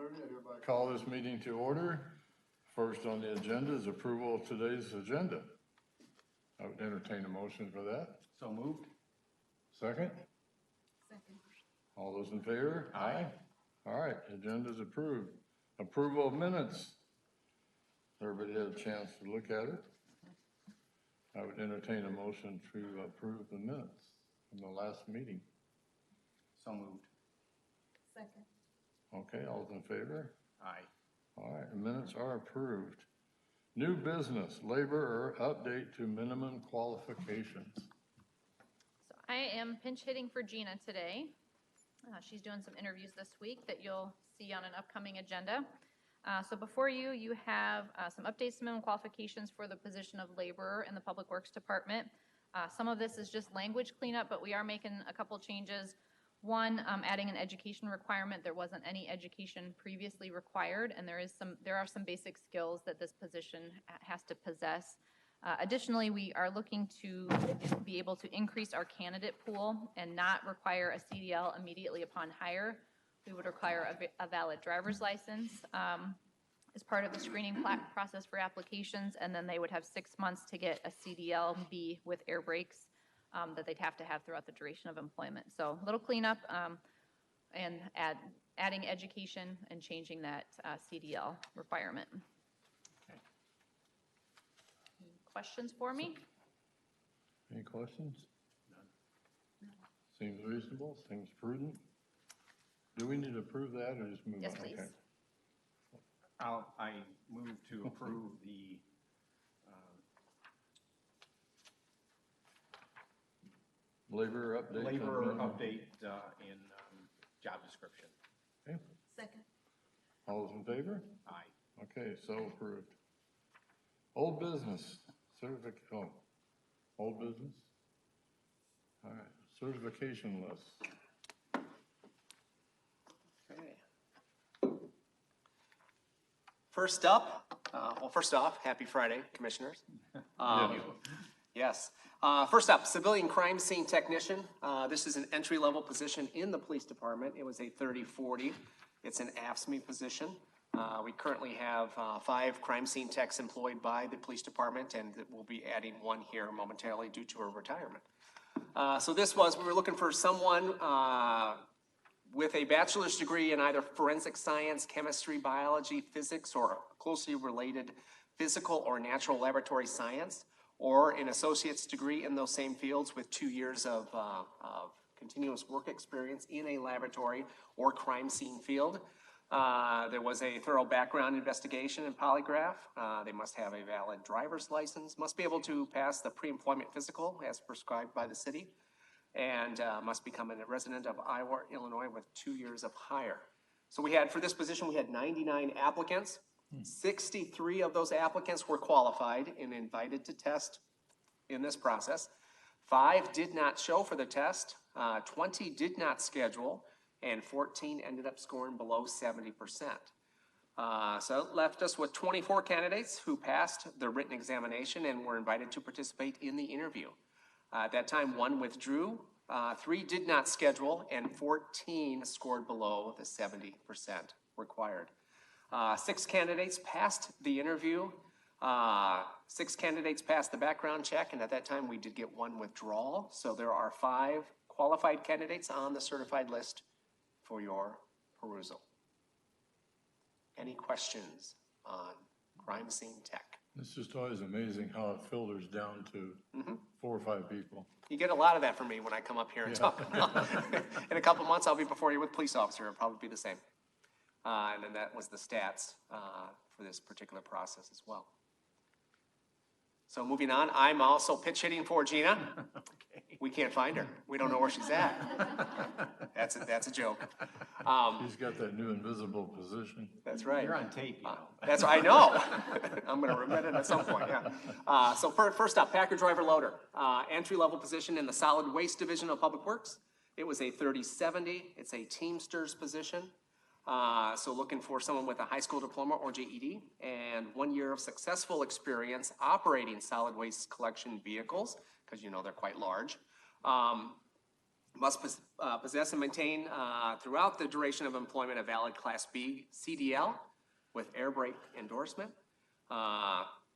I hereby call this meeting to order. First on the agenda is approval of today's agenda. I would entertain a motion for that. So moved. Second? Second. All those in favor? Aye. All right, agenda is approved. Approval of minutes. Everybody had a chance to look at it. I would entertain a motion to approve the minutes from the last meeting. So moved. Second. Okay, all those in favor? Aye. All right, the minutes are approved. New business, labor or update to minimum qualifications. So I am pinch hitting for Gina today. She's doing some interviews this week that you'll see on an upcoming agenda. So before you, you have some updates to minimum qualifications for the position of laborer in the Public Works Department. Some of this is just language cleanup, but we are making a couple changes. One, adding an education requirement. There wasn't any education previously required, and there are some basic skills that this position has to possess. Additionally, we are looking to be able to increase our candidate pool and not require a CDL immediately upon hire. We would require a valid driver's license as part of the screening process for applications, and then they would have 6 months to get a CDL B with air brakes that they'd have to have throughout the duration of employment. So a little cleanup and adding education and changing that CDL requirement. Okay. Any questions for me? Any questions? None. Seems reasonable, seems prudent. Do we need to approve that or just move on? Yes, please. Okay. I move to approve the Labor update. labor update in job description. Okay. Second. All those in favor? Aye. Okay, so approved. Old business, old business? All right, certification list. Okay. First off, happy Friday, Commissioners. Yes. First up, civilian crime scene technician. This is an entry-level position in the police department. It was a 30-40. It's an AFSCME position. We currently have 5 crime scene techs employed by the police department, and we'll be adding 1 here momentarily due to her retirement. So we were looking for someone with a bachelor's degree in either forensic science, chemistry, biology, physics, or closely related physical or natural laboratory science, or an associate's degree in those same fields with 2 years of continuous work experience in a laboratory or crime scene field. There was a thorough background investigation and polygraph. They must have a valid driver's license, must be able to pass the pre-employment physical as prescribed by the city, and must become a resident of Iowa, Illinois with 2 years of hire. So for this position, we had 99 applicants. 63 of those applicants were qualified and invited to test in this process. 5 did not show for the test, 20 did not schedule, and 14 ended up scoring below 70%. So it left us with 24 candidates who passed the written examination and were invited to participate in the interview. At that time, 1 withdrew, 3 did not schedule, and 14 scored below the 70% required. 6 candidates passed the interview, 6 candidates passed the background check, and at that time we did get 1 withdrawal. So there are 5 qualified candidates on the certified list for your perusal. Any questions on crime scene tech? It's just always amazing how it filters down to 4 or 5 people. You get a lot of that from me when I come up here and talk about in a couple months I'll be before you with police officer. It'll probably be the same. And then that was the stats for this particular process as well. So moving on, I'm also pitch hitting for Gina. Okay. We can't find her. We don't know where she's at. That's a joke. She's got that new invisible position. That's right. You're on tape, you know. That's I know. I'm going to remit it at some point. Yeah. So first up, Packer driver loader, entry-level position in the solid waste division of Public Works. It was a 30-70. It's a Teamsters position. So looking for someone with a high school diploma or GED and 1 year of successful experience operating solid waste collection vehicles, because you know they're quite large. Must possess and maintain throughout the duration of employment a valid Class B CDL with air brake endorsement.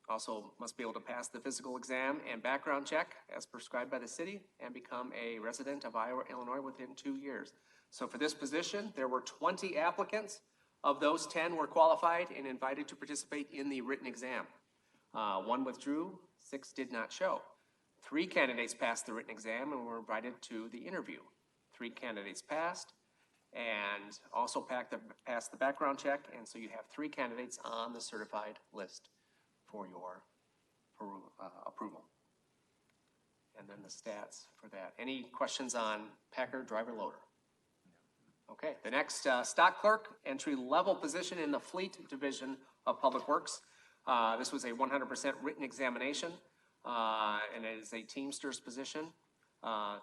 Also must be able to pass the physical exam and background check as prescribed by the city and become a resident of Iowa, Illinois within 2 years. So for this position, there were 20 applicants. Of those, 10 were qualified and invited to participate in the written exam. 1 withdrew, 6 did not show. 3 candidates passed the written exam and were invited to the interview. 3 candidates passed and also passed the background check, and so you have 3 candidates on the certified list for your approval. And then the stats for that. Any questions on Packer driver loader? Okay, the next stock clerk, entry-level position in the fleet division of Public Works. This was a 100% written examination, and it is a Teamsters position.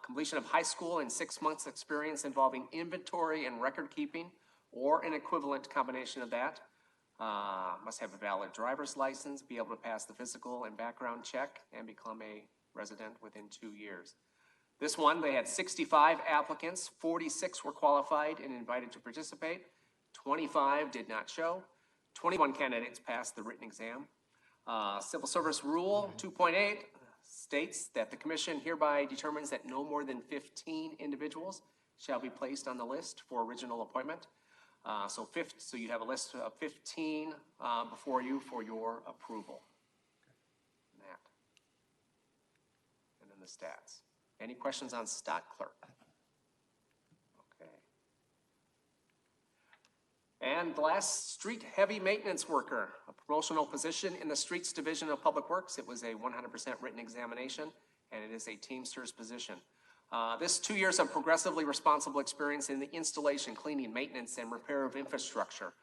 Completion of high school and 6 months experience involving inventory and record keeping or an equivalent combination of that. Must have a valid driver's license, be able to pass the physical and background check, and become a resident within 2 years. This one, they had 65 applicants, 46 were qualified and invited to participate, 25 did not show, 21 candidates passed the written exam. Civil Service Rule 2.8 states that the commission hereby determines that no more than 15 individuals shall be placed on the list for original appointment. So you have a list of 15 before you for your approval. And then the stats. Any questions on stock clerk? Okay. And the last, street heavy maintenance worker, a promotional position in the streets division of Public Works. It was a 100% written examination, and it is a Teamsters position. This 2 years of progressively responsible experience in the installation, cleaning, maintenance, and repair of infrastructure,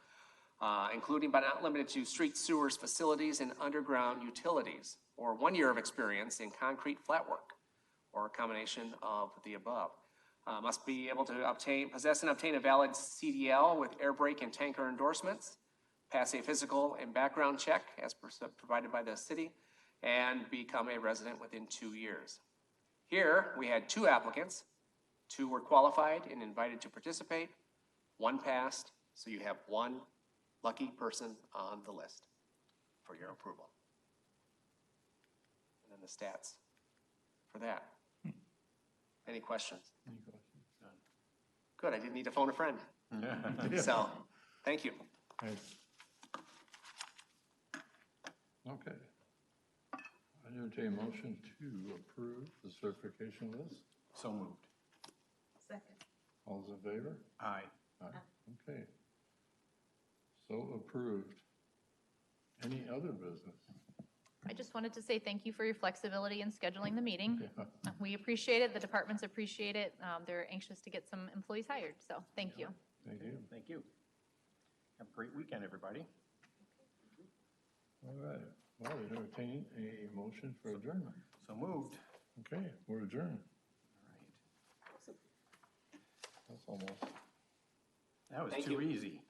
including but not limited to street sewers, facilities, and underground utilities, or 1 year of experience in concrete flat work, or a combination of the above. Must be able to possess and obtain a valid CDL with air brake and tanker endorsements, pass a physical and background check as provided by the city, and become a resident within 2 years. Here, we had 2 applicants. 2 were qualified and invited to participate. 1 passed, so you have 1 lucky person on the list for your approval. And then the stats for that. Any questions? Any questions? Good, I didn't need to phone a friend. Yeah. So, thank you. Thanks. Okay. I entertain a motion to approve the certification list. So moved. Second. All those in favor? Aye. Aye. Okay. So approved. Any other business? I just wanted to say thank you for your flexibility in scheduling the meeting. We appreciate it. The departments appreciate it. They're anxious to get some employees hired, so thank you. Thank you. Thank you. Have a great weekend, everybody. All right. Well, I entertain a motion for adjournment. So moved. Okay, we're adjourned. All right. That's almost. That was Thank too you. easy.